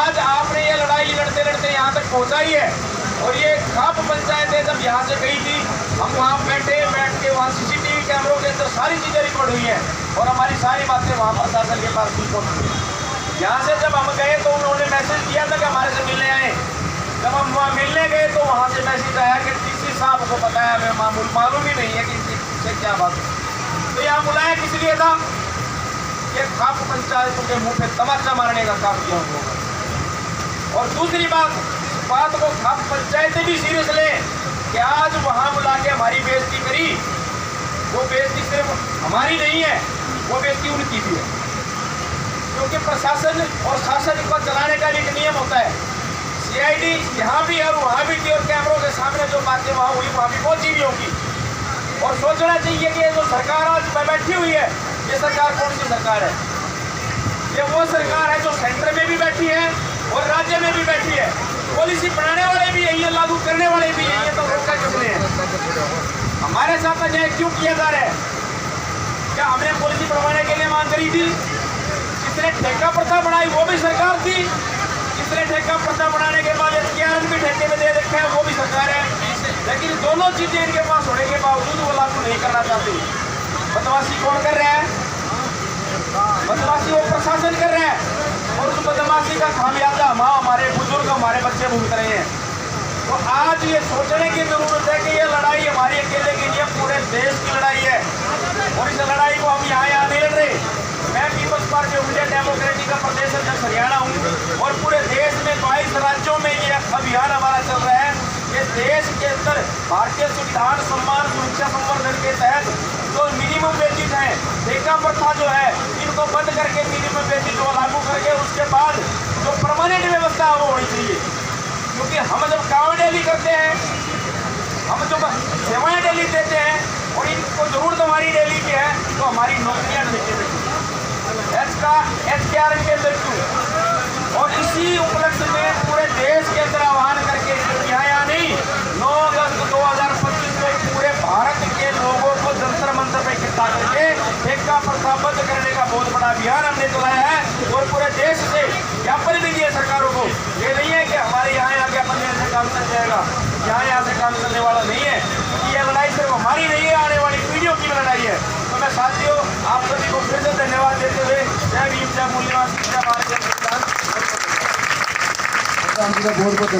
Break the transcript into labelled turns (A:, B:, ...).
A: आज आपने ये लड़ाई लड़ते लड़ते यहाँ तक पहुँचा ही है। और ये खाप पंचायत है, जब यहाँ से गई थी हम वहाँ बैठ के वहाँ CCTV कैमरों के अंदर सारी चीज़ें रिकॉर्ड हुई हैं और हमारी सारी बातें वहाँ प्रशासन के पास रिकॉर्ड हुई है। यहाँ से जब हम गए तो उन्होंने मैसेज किया था कि हमारे से मिलने आए। जब हम वहाँ मिलने गए तो वहाँ से मैसेज आया कि DC साहब को बताया, हमें मालूम ही नहीं है कि इससे क्या बात। तो यहाँ बुलाया किस लिए था? ये खाप पंचायतों के मुंह पे तमाचा मारने का काम किया उन्होंने। और दूसरी बात को खाप पंचायतें भी सीरियस लें कि आज वहाँ बुला के हमारी बेइज्जती करी। वो बेइज्जती सिर्फ हमारी नहीं है, वो बेइज्जती उनकी भी है, क्योंकि प्रशासन और शासन को चलाने का एक नियम होता है। CID यहाँ भी और वहाँ भी थी और कैमरों के सामने जो बातें वहाँ हुई वहाँ भी पहुँची भी होगी। और सोचना चाहिए कि ये जो सरकार आज बैठी हुई है, ये सरकार कौन सी सरकार है? ये वो सरकार है जो सेंटर में भी बैठी है और राज्य में भी बैठी है। पॉलिसी बनाने वाले भी यही है, लागू करने वाले भी यही है, तो रोका किसने है? हमारे साथ अन्याय क्यों किया जा रहा है? क्या हमने पॉलिसी बनवाने के लिए मांग करी थी? जिसने ठेका प्रथा बढ़ाई वो भी सरकार थी, जिसने ठेका प्रथा बढ़ाने के बाद SKRN भी ठेके में दे रखा है वो भी सरकार है। लेकिन दोनों चीजें इनके पास होने के बावजूद वो लागू नहीं करना चाहते। बदमाशी कौन कर रहा है? बदमाशी वो प्रशासन कर रहा है और उस बदमाशी का खामियाजा हमारे बुजुर्ग हमारे बच्चे भुगत रहे हैं। तो आज ये सोचने की जरूरत है कि ये लड़ाई हमारी अकेले की नहीं है, पूरे देश की लड़ाई है। और इस लड़ाई को हम यहाँ नहीं लड़ रहे। मैं People's Party of India Democratic का प्रदेश अध्यक्ष हरियाणा हूँ और पूरे देश में 22 राज्यों में ये अभियान हमारा चल रहा है। ये देश के अंदर भारतीय संविधान सम्मान सुरक्षा संवर्धन के तहत जो मिनिमम वेजेज है, ठेका प्रथा जो है, इनको बंद करके मिनिमम वेजेज को लागू करके उसके बाद जो परमानेंट व्यवस्था है वो होनी चाहिए। क्योंकि हम जब काम डेली करते हैं, हम जो सेवाएं डेली देते हैं और इनको जरूरत हमारी डेली की है, तो हमारी नौकरियां देते हैं SKRN के अंदर क्यों? और इसी उपलक्ष्य में पूरे देश के अंदर आह्वान करके यहाँ नहीं 9 अगस्त 2025 को पूरे भारत के लोगों को जंतर मंतर पे इकट्ठा करके ठेका प्रथा बंद करने का बहुत बड़ा अभियान हमने चलाया है। और पूरे देश से ज्ञापन भी दिए सरकारों को। ये नहीं है कि हमारे यहाँ ज्ञापन देने से काम चल जाएगा, यहाँ से काम चलने वाला नहीं है। कि यह लड़ाई सिर्फ हमारी नहीं है, आने वाली पीढ़ियों की लड़ाई है। तो मैं साथियों आप सभी को फिर से धन्यवाद देते हुए जय भीम जय मूल्यवान शिक्षा भारत।